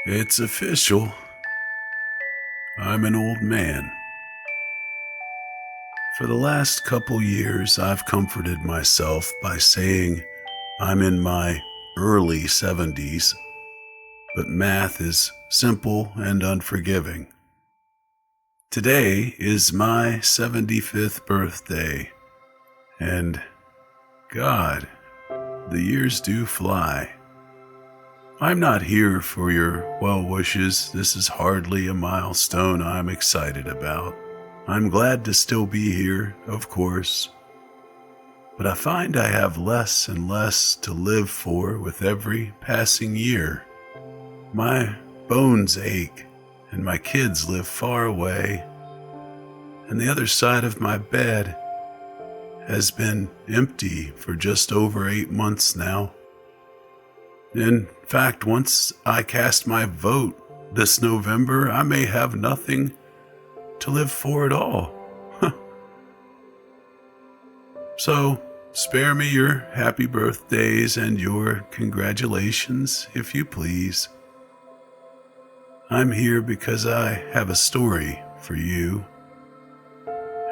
It's official. I'm an old man. For the last couple years, I've comforted myself by saying I'm in my early 70s, but math is simple and unforgiving. Today is my 75th birthday, and God, the years do fly. I'm not here for your well wishes. This is hardly a milestone I'm excited about. I'm glad to still be here, of course. But I find I have less and less to live for with every passing year. My bones ache, and my kids live far away, and the other side of my bed has been empty for just over 8 months now. In fact, once I cast my vote this November, I may have nothing to live for at all. So, spare me your happy birthdays and your congratulations, if you please. I'm here because I have a story for you,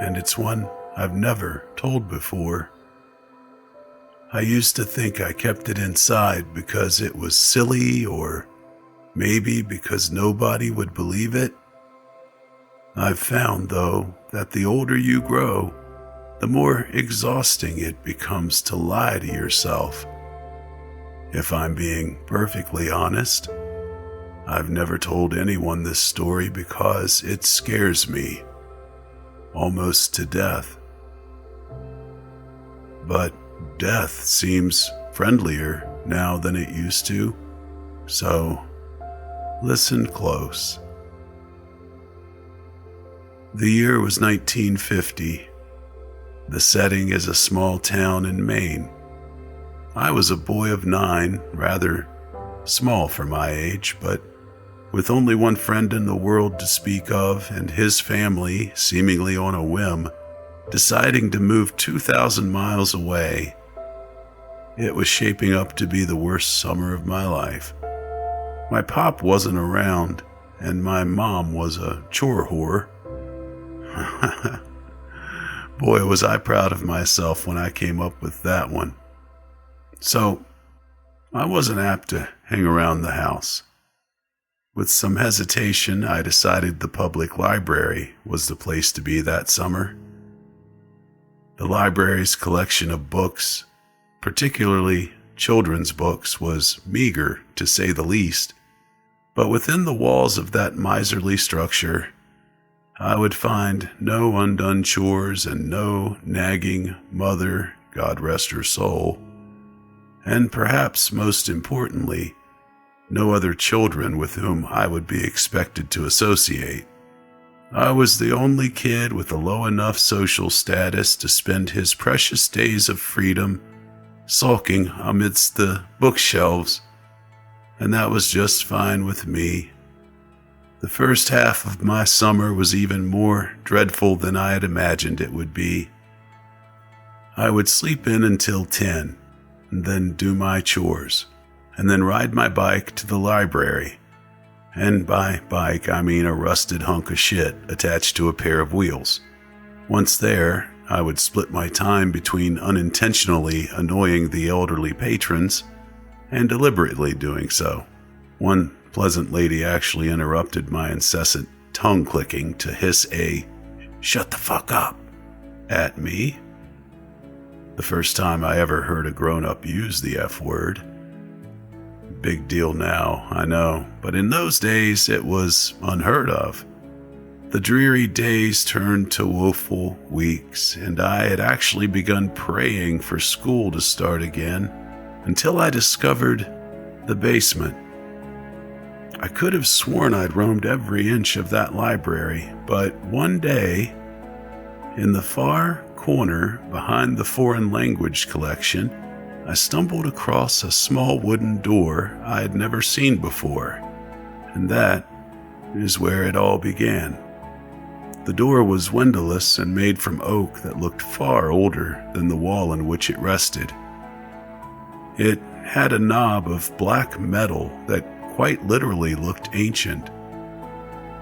and it's one I've never told before. I used to think I kept it inside because it was silly, or maybe because nobody would believe it. I've found, though, that the older you grow, the more exhausting it becomes to lie to yourself. If I'm being perfectly honest, I've never told anyone this story because it scares me, almost to death. But death seems friendlier now than it used to, so listen close. The year was 1950. The setting is a small town in Maine. I was a boy of 9, rather small for my age, but with only one friend in the world to speak of, and his family, seemingly on a whim, deciding to move 2,000 miles away. It was shaping up to be the worst summer of my life. My pop wasn't around, and my mom was a chore whore. Boy, was I proud of myself when I came up with that one. So, I wasn't apt to hang around the house. With some hesitation, I decided the public library was the place to be that summer. The library's collection of books, particularly children's books, was meager, to say the least. But within the walls of that miserly structure, I would find no undone chores and no nagging mother, God rest her soul. And perhaps most importantly, no other children with whom I would be expected to associate. I was the only kid with a low enough social status to spend his precious days of freedom sulking amidst the bookshelves, and that was just fine with me. The first half of my summer was even more dreadful than I had imagined it would be. I would sleep in until 10, and then do my chores, and then ride my bike to the library. And by bike, I mean a rusted hunk of shit attached to a pair of wheels. Once there, I would split my time between unintentionally annoying the elderly patrons and deliberately doing so. One pleasant lady actually interrupted my incessant tongue clicking to hiss a "shut the fuck up" at me. The first time I ever heard a grown-up use the F word. Big deal now, I know, but in those days it was unheard of. The dreary days turned to woeful weeks, and I had actually begun praying for school to start again until I discovered the basement. I could have sworn I'd roamed every inch of that library, but one day, in the far corner behind the foreign language collection, I stumbled across a small wooden door I had never seen before, and that is where it all began. The door was windowless and made from oak that looked far older than the wall in which it rested. It had a knob of black metal that quite literally looked ancient.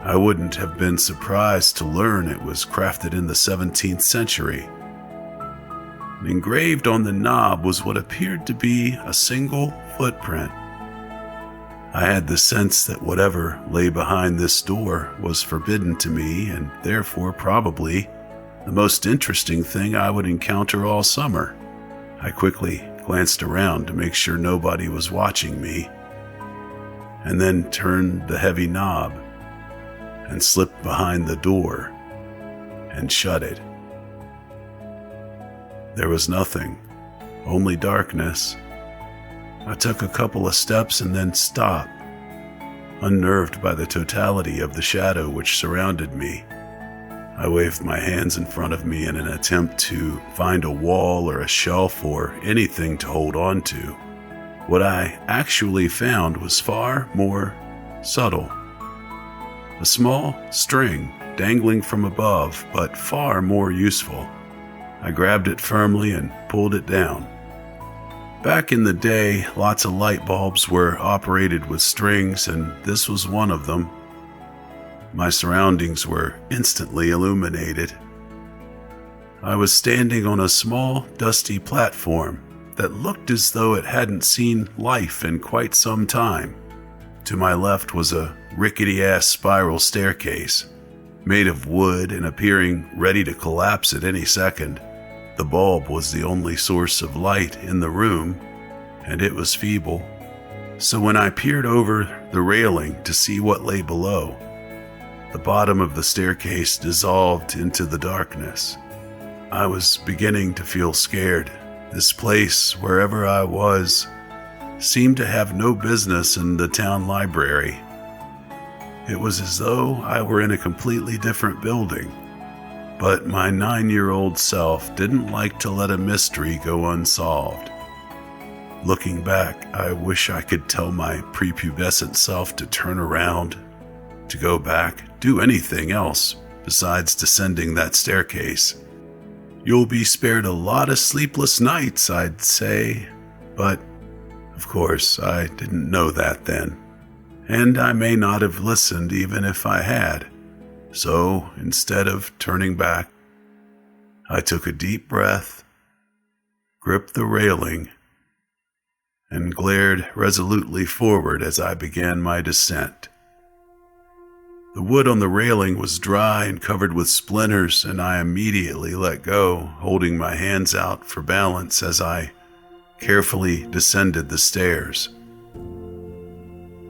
I wouldn't have been surprised to learn it was crafted in the 17th century. And engraved on the knob was what appeared to be a single footprint. I had the sense that whatever lay behind this door was forbidden to me, and therefore probably the most interesting thing I would encounter all summer. I quickly glanced around to make sure nobody was watching me, and then turned the heavy knob and slipped behind the door and shut it. There was nothing, only darkness. I took a couple of steps and then stopped, unnerved by the totality of the shadow which surrounded me. I waved my hands in front of me in an attempt to find a wall or a shelf or anything to hold on to. What I actually found was far more subtle. A small string dangling from above, but far more useful. I grabbed it firmly and pulled it down. Back in the day, lots of light bulbs were operated with strings, and this was one of them. My surroundings were instantly illuminated. I was standing on a small, dusty platform that looked as though it hadn't seen life in quite some time. To my left was a rickety-ass spiral staircase, made of wood and appearing ready to collapse at any second. The bulb was the only source of light in the room, and it was feeble. So when I peered over the railing to see what lay below, the bottom of the staircase dissolved into the darkness. I was beginning to feel scared. This place, wherever I was, seemed to have no business in the town library. It was as though I were in a completely different building. But my 9-year-old self didn't like to let a mystery go unsolved. Looking back, I wish I could tell my prepubescent self to turn around, to go back, do anything else besides descending that staircase. You'll be spared a lot of sleepless nights, I'd say, but of course I didn't know that then, and I may not have listened even if I had. So instead of turning back, I took a deep breath, gripped the railing, and glared resolutely forward as I began my descent. The wood on the railing was dry and covered with splinters, and I immediately let go, holding my hands out for balance as I carefully descended the stairs.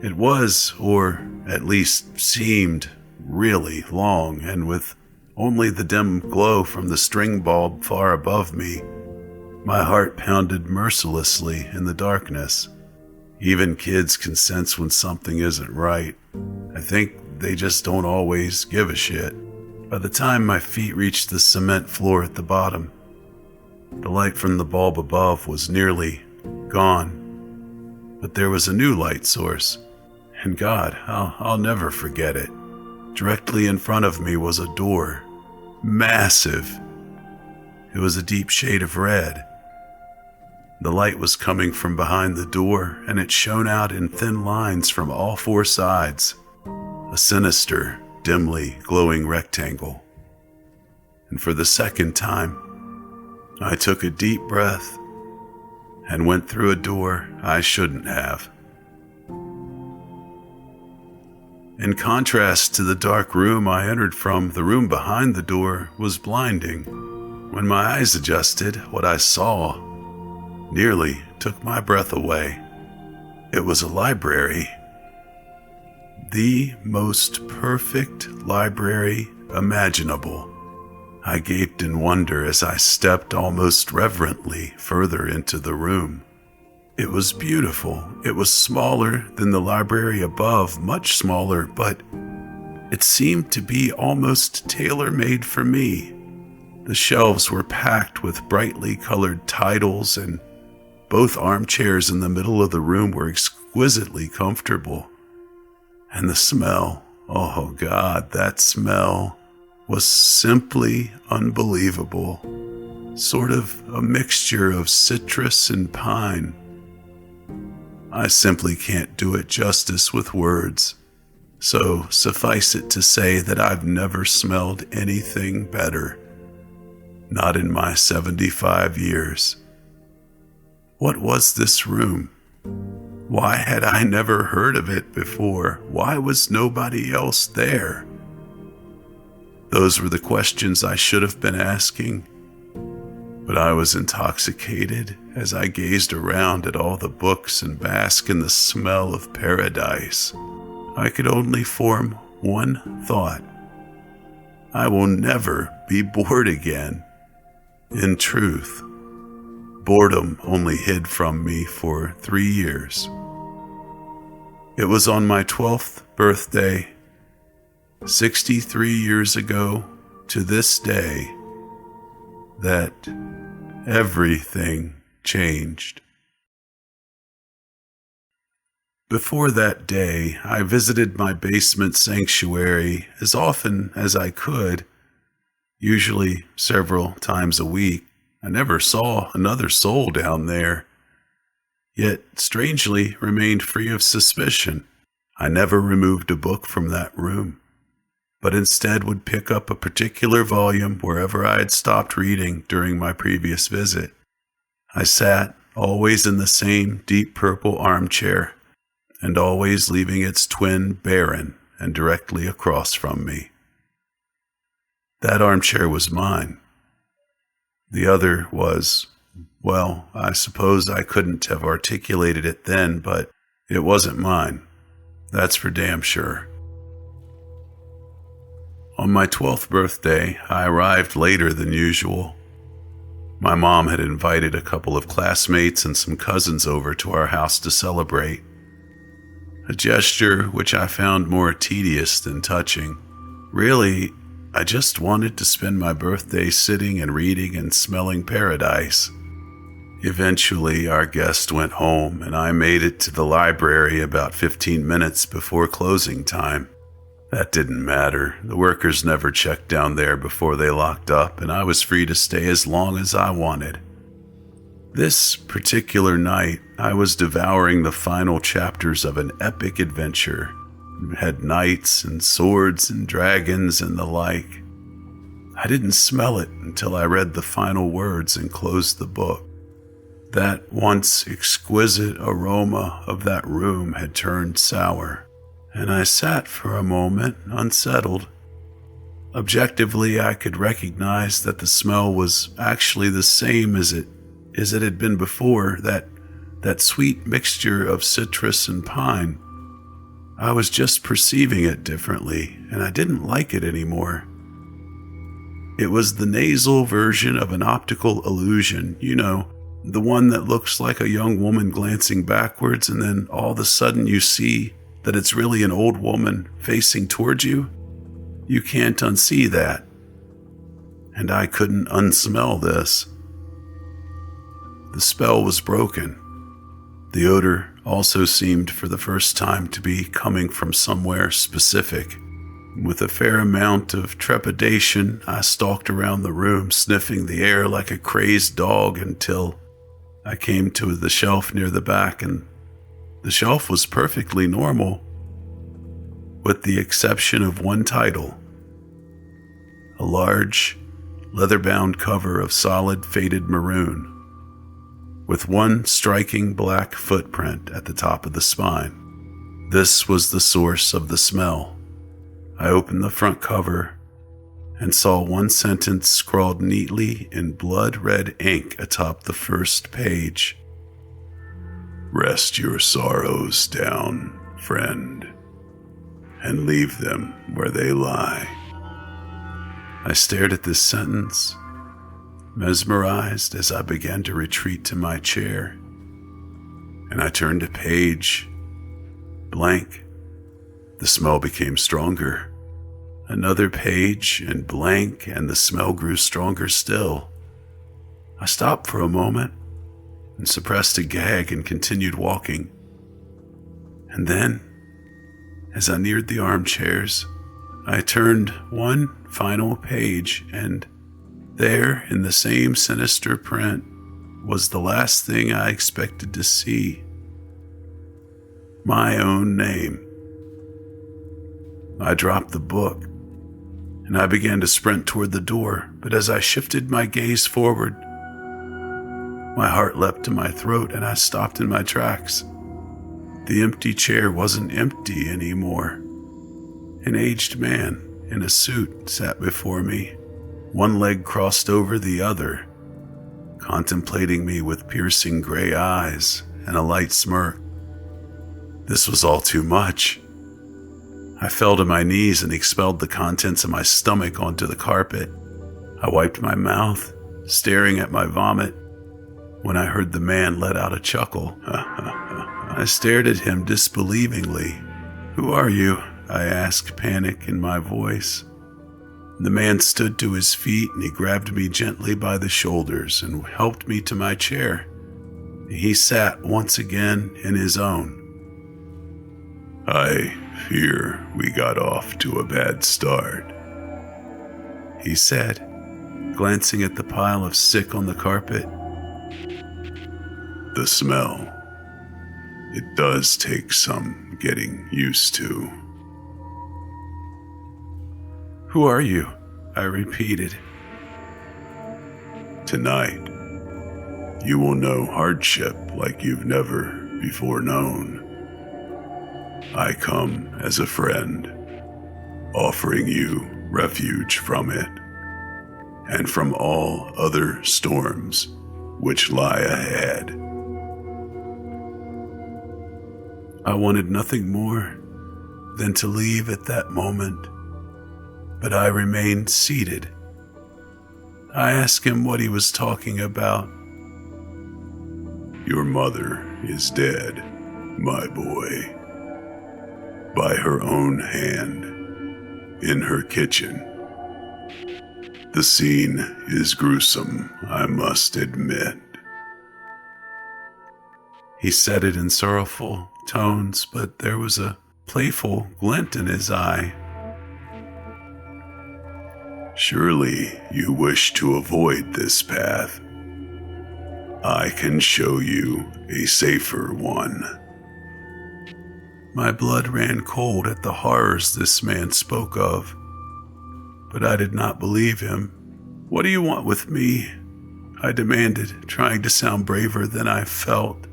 It was, or at least seemed, really long, and with only the dim glow from the string bulb far above me, my heart pounded mercilessly in the darkness. Even kids can sense when something isn't right. I think they just don't always give a shit. By the time my feet reached the cement floor at the bottom, the light from the bulb above was nearly gone. But there was a new light source, and God, I'll never forget it. Directly in front of me was a door. Massive. It was a deep shade of red. The light was coming from behind the door, and it shone out in thin lines from all four sides. A sinister, dimly glowing rectangle. And for the second time, I took a deep breath and went through a door I shouldn't have. In contrast to the dark room I entered from, the room behind the door was blinding. When my eyes adjusted, what I saw nearly took my breath away. It was a library. The most perfect library imaginable. I gaped in wonder as I stepped almost reverently further into the room. It was beautiful. It was smaller than the library above, much smaller, but it seemed to be almost tailor-made for me. The shelves were packed with brightly colored titles, and both armchairs in the middle of the room were exquisitely comfortable. And the smell, oh God, that smell was simply unbelievable. Sort of a mixture of citrus and pine. I simply can't do it justice with words. So suffice it to say that I've never smelled anything better. Not in my 75 years. What was this room? Why had I never heard of it before? Why was nobody else there? Those were the questions I should have been asking. But I was intoxicated as I gazed around at all the books and basked in the smell of paradise. I could only form one thought. I will never be bored again. In truth, boredom only hid from me for 3 years. It was on my 12th birthday, 63 years ago to this day, that everything changed. Before that day, I visited my basement sanctuary as often as I could, usually several times a week. I never saw another soul down there, yet strangely remained free of suspicion. I never removed a book from that room, but instead would pick up a particular volume wherever I had stopped reading during my previous visit. I sat always in the same deep purple armchair, and always leaving its twin barren and directly across from me. That armchair was mine. The other was, well, I suppose I couldn't have articulated it then, but it wasn't mine. That's for damn sure. On my 12th birthday, I arrived later than usual. My mom had invited a couple of classmates and some cousins over to our house to celebrate. A gesture which I found more tedious than touching. Really, I just wanted to spend my birthday sitting and reading and smelling paradise. Eventually, our guest went home, and I made it to the library about 15 minutes before closing time. That didn't matter. The workers never checked down there before they locked up, and I was free to stay as long as I wanted. This particular night, I was devouring the final chapters of an epic adventure. It had knights and swords and dragons and the like. I didn't smell it until I read the final words and closed the book. That once exquisite aroma of that room had turned sour, and I sat for a moment unsettled. Objectively, I could recognize that the smell was actually the same as it had been before, that sweet mixture of citrus and pine. I was just perceiving it differently, and I didn't like it anymore. It was the nasal version of an optical illusion, the one that looks like a young woman glancing backwards, and then all of a sudden you see that it's really an old woman facing towards you. You can't unsee that. And I couldn't unsmell this. The spell was broken. The odor also seemed for the first time to be coming from somewhere specific. With a fair amount of trepidation, I stalked around the room, sniffing the air like a crazed dog until I came to the shelf near the back, and the shelf was perfectly normal, with the exception of one title. A large, leather-bound cover of solid faded maroon, with one striking black footprint at the top of the spine. This was the source of the smell. I opened the front cover and saw one sentence scrawled neatly in blood-red ink atop the first page. "Rest your sorrows down, friend, and leave them where they lie." I stared at this sentence, mesmerized as I began to retreat to my chair, and I turned a page, blank. The smell became stronger. Another page and blank, and the smell grew stronger still. I stopped for a moment and suppressed a gag and continued walking. And then, as I neared the armchairs, I turned one final page, and there, in the same sinister print, was the last thing I expected to see. my own name. I dropped the book, and I began to sprint toward the door, but as I shifted my gaze forward, my heart leapt to my throat and I stopped in my tracks. The empty chair wasn't empty anymore. An aged man in a suit sat before me, one leg crossed over the other, contemplating me with piercing gray eyes and a light smirk. This was all too much. I fell to my knees and expelled the contents of my stomach onto the carpet. I wiped my mouth, staring at my vomit, when I heard the man let out a chuckle. I stared at him disbelievingly. "Who are you?" I asked, panic in my voice. The man stood to his feet and he grabbed me gently by the shoulders and helped me to my chair. He sat once again in his own. "I fear we got off to a bad start," he said, glancing at the pile of sick on the carpet. "The smell. It does take some getting used to." "Who are you?" I repeated. "Tonight, you will know hardship like you've never before known. I come as a friend, offering you refuge from it, and from all other storms which lie ahead." I wanted nothing more than to leave at that moment, but I remained seated. I asked him what he was talking about. "Your mother is dead, my boy. By her own hand, in her kitchen. The scene is gruesome, I must admit." He said it in sorrowful tones, but there was a playful glint in his eye. "Surely you wish to avoid this path. I can show you a safer one." My blood ran cold at the horrors this man spoke of, but I did not believe him. "What do you want with me?" I demanded, trying to sound braver than I felt.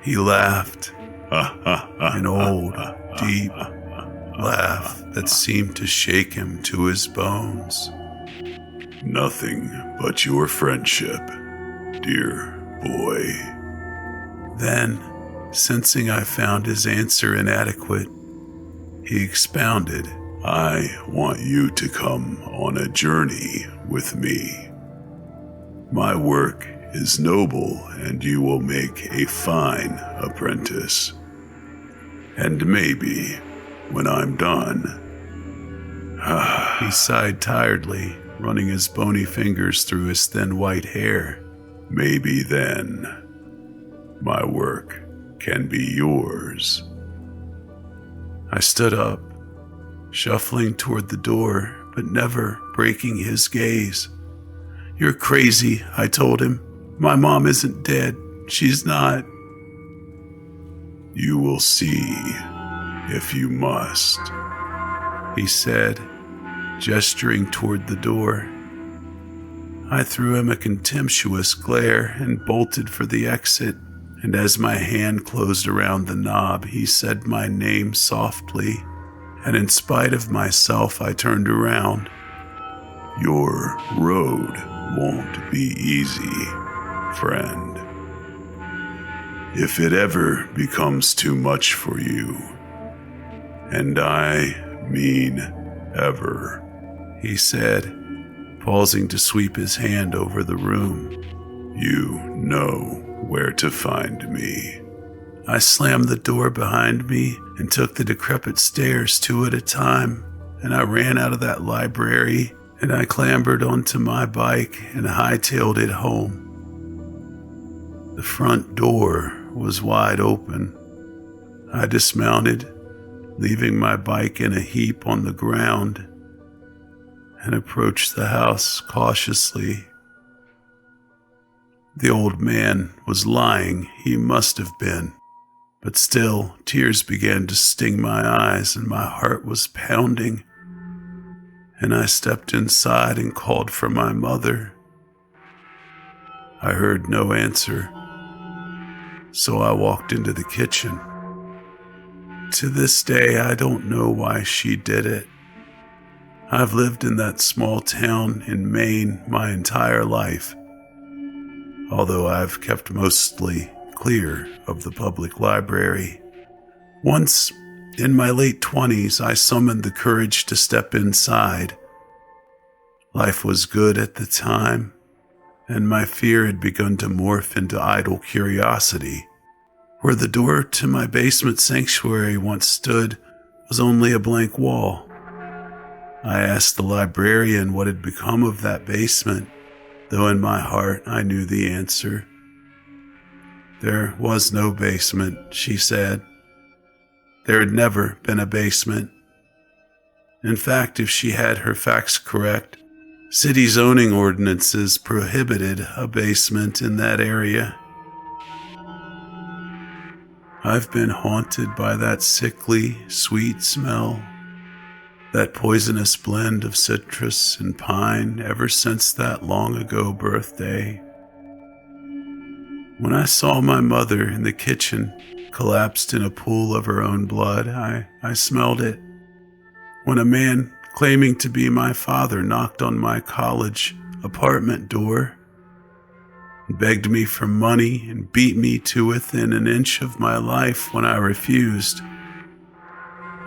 He laughed, an old, deep laugh that seemed to shake him to his bones. "Nothing but your friendship, dear boy." Then, sensing I found his answer inadequate, he expounded, "I want you to come on a journey with me. My work is noble and you will make a fine apprentice. And maybe when I'm done..." He sighed tiredly, running his bony fingers through his thin white hair. "Maybe then, my work can be yours." I stood up, shuffling toward the door, but never breaking his gaze. "You're crazy," I told him. "My mom isn't dead. She's not." "You will see if you must," he said, gesturing toward the door. I threw him a contemptuous glare and bolted for the exit, and as my hand closed around the knob, he said my name softly, and in spite of myself, I turned around. "Your road won't be easy, friend. If it ever becomes too much for you, and I mean ever," he said, pausing to sweep his hand over the room, "you know where to find me." I slammed the door behind me and took the decrepit stairs 2 at a time, and I ran out of that library and I clambered onto my bike and hightailed it home. The front door was wide open. I dismounted, leaving my bike in a heap on the ground, and approached the house cautiously. The old man was lying, he must have been. But still, tears began to sting my eyes and my heart was pounding. And I stepped inside and called for my mother. I heard no answer, so I walked into the kitchen. To this day, I don't know why she did it. I've lived in that small town in Maine my entire life, although I've kept mostly clear of the public library. Once, in my late 20s, I summoned the courage to step inside. Life was good at the time, and my fear had begun to morph into idle curiosity. Where the door to my basement sanctuary once stood was only a blank wall. I asked the librarian what had become of that basement, though in my heart I knew the answer. There was no basement, she said. There had never been a basement. In fact, if she had her facts correct, city zoning ordinances prohibited a basement in that area. I've been haunted by that sickly, sweet smell, that poisonous blend of citrus and pine ever since that long ago birthday. When I saw my mother in the kitchen, collapsed in a pool of her own blood, I smelled it. When a man claiming to be my father knocked on my college apartment door, begged me for money and beat me to within an inch of my life when I refused,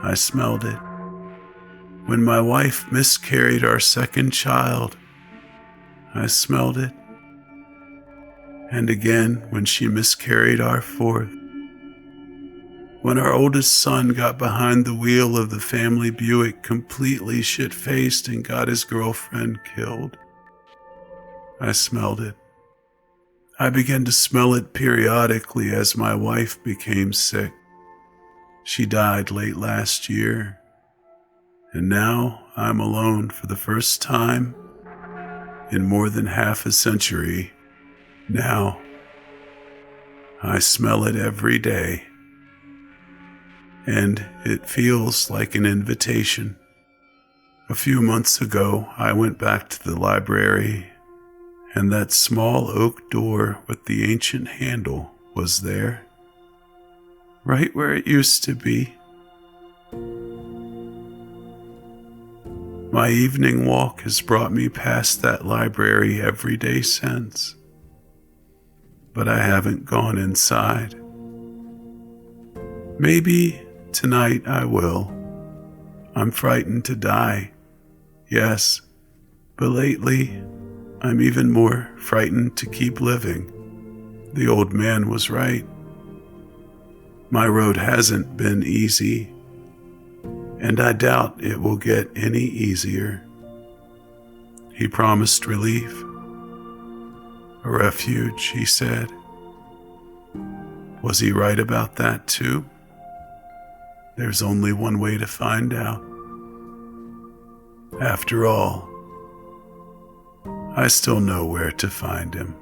I smelled it. When my wife miscarried our second child, I smelled it. And again when she miscarried our fourth. When our oldest son got behind the wheel of the family Buick completely shit-faced and got his girlfriend killed, I smelled it. I began to smell it periodically as my wife became sick. She died late last year, and now I'm alone for the first time in more than half a century. Now, I smell it every day, and it feels like an invitation. A few months ago, I went back to the library, and that small oak door with the ancient handle was there, right where it used to be. My evening walk has brought me past that library every day since, but I haven't gone inside. Maybe tonight I will. I'm frightened to die, yes, but lately I'm even more frightened to keep living. The old man was right. My road hasn't been easy, and I doubt it will get any easier. He promised relief, a refuge, he said. Was he right about that too? There's only one way to find out. After all, I still know where to find him.